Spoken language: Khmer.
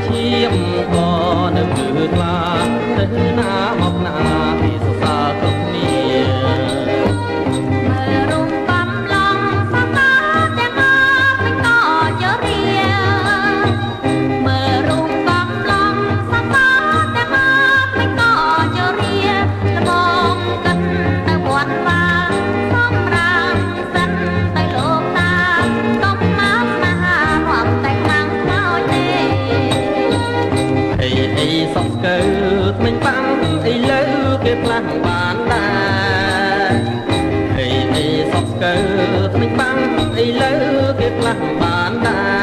ឈាមក៏នៅគឺខ្លាទៅណាមកណាពីសរសើរគ្រប់គ្នាមើលរំកំឡងសរសើរទាំងអស់មិនក៏ជរាមើលរំកំឡងសរសើរទាំងអស់មិនក៏ជរាល្បងកិនទៅវត្តវាសំរាមសិនទៅលោកតាកុំមកស្នេហារាប់តែខាងខ្មោចទេអីសក់ស្កើថ្មិញបាំងអីលើគេផ្លាស់បានដែរអីសក់ស្កើថ្មិញបាំងអីលើគេផ្លាស់បានដែរ